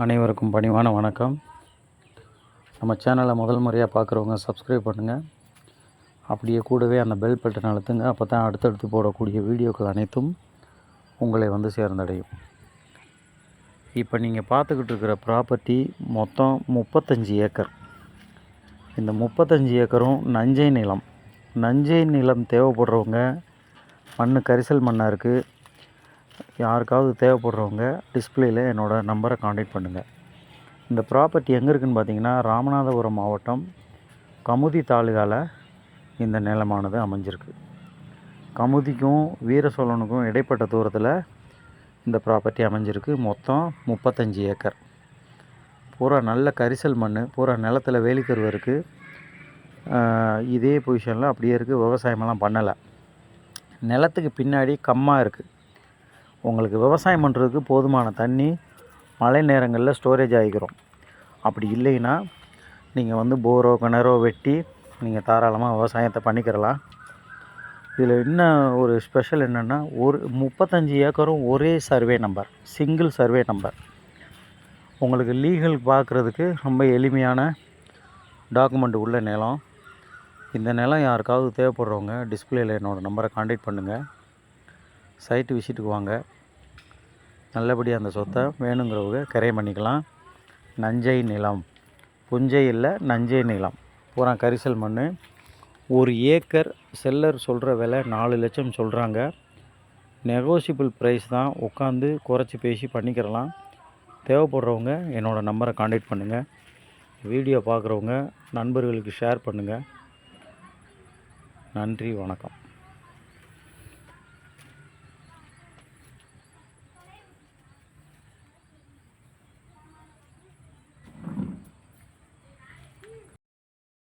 அனைவருக்கும் பணிவான வணக்கம். நம்ம சேனலை முதல் முறையாக பார்க்குறவங்க சப்ஸ்கிரைப் பண்ணுங்கள். அப்படியே கூடவே அந்த பெல் பட்டன் அழுத்துங்க. அப்போ தான் அடுத்தடுத்து போடக்கூடிய வீடியோக்கள் அனைத்தும் உங்களை வந்து சேர்ந்தடையும். இப்போ நீங்கள் பார்த்துக்கிட்டு இருக்கிற ப்ராப்பர்ட்டி மொத்தம் 35 ஏக்கர். இந்த 35 ஏக்கரும் நஞ்சை நிலம். நஞ்சை நிலம் தேவைப்படுறவங்க, மண் கரிசல் மண்ணாக இருக்குது, யாருக்காவது தேவைப்படுறவங்க டிஸ்பிளேயில் என்னோடய நம்பரை காண்டாக்ட் பண்ணுங்கள். இந்த ப்ராப்பர்ட்டி எங்கே இருக்குதுன்னு பார்த்தீங்கன்னா, ராமநாதபுரம் மாவட்டம் கமுதி தாலுகாவில் இந்த நிலமானது அமைஞ்சிருக்கு. கமுதிக்கும் வீரசோழனுக்கும் இடைப்பட்ட தூரத்தில் இந்த ப்ராப்பர்ட்டி அமைஞ்சிருக்கு. மொத்தம் 35 ஏக்கர். பூரா நல்ல கரிசல் மண், பூரா நிலத்தில் வேலிக்கருவு இருக்குது. இதே பொசிஷனில் அப்படியே இருக்குது. விவசாயமெல்லாம் பண்ணலை. நிலத்துக்கு பின்னாடி கம்மாக இருக்குது. உங்களுக்கு விவசாயம் பண்ணுறதுக்கு போதுமான தண்ணி மழை நேரங்களில் ஸ்டோரேஜ் ஆகிக்கிறோம். அப்படி இல்லைன்னா நீங்கள் வந்து போரோ கிணறோ வெட்டி நீங்கள் தாராளமாக விவசாயத்தை பண்ணிக்கிறலாம். இதில் இன்னும் ஒரு ஸ்பெஷல் என்னென்னா, ஒரு 35 ஏக்கரும் ஒரே survey number, single survey number. உங்களுக்கு லீகல் பார்க்குறதுக்கு ரொம்ப எளிமையான டாக்குமெண்ட் உள்ள நிலம். இந்த நிலம் யாருக்காவது தேவைப்படுறவங்க டிஸ்பிளேயில் என்னோடய நம்பரை காண்டாக்ட் பண்ணுங்கள். சைட்டு விசிட்டுக்கு வாங்க. நல்லபடியாக அந்த சொத்தை வேணுங்கிறவங்க கிரையம் பண்ணிக்கலாம். நஞ்சை நிலம், புஞ்சை இல்லை, நஞ்சை நிலம், பூரா கரிசல் மண். ஒரு ஏக்கர் செல்லர் சொல்கிற விலை 4 லட்சம் சொல்கிறாங்க. நெகோசியபிள் ப்ரைஸ் தான், உட்காந்து குறைச்சி பேசி பண்ணிக்கிறலாம். தேவைப்படுறவங்க என்னோடய நம்பரை காண்டாக்ட் பண்ணுங்கள். வீடியோ பார்க்குறவங்க நண்பர்களுக்கு ஷேர் பண்ணுங்கள். நன்றி, வணக்கம்.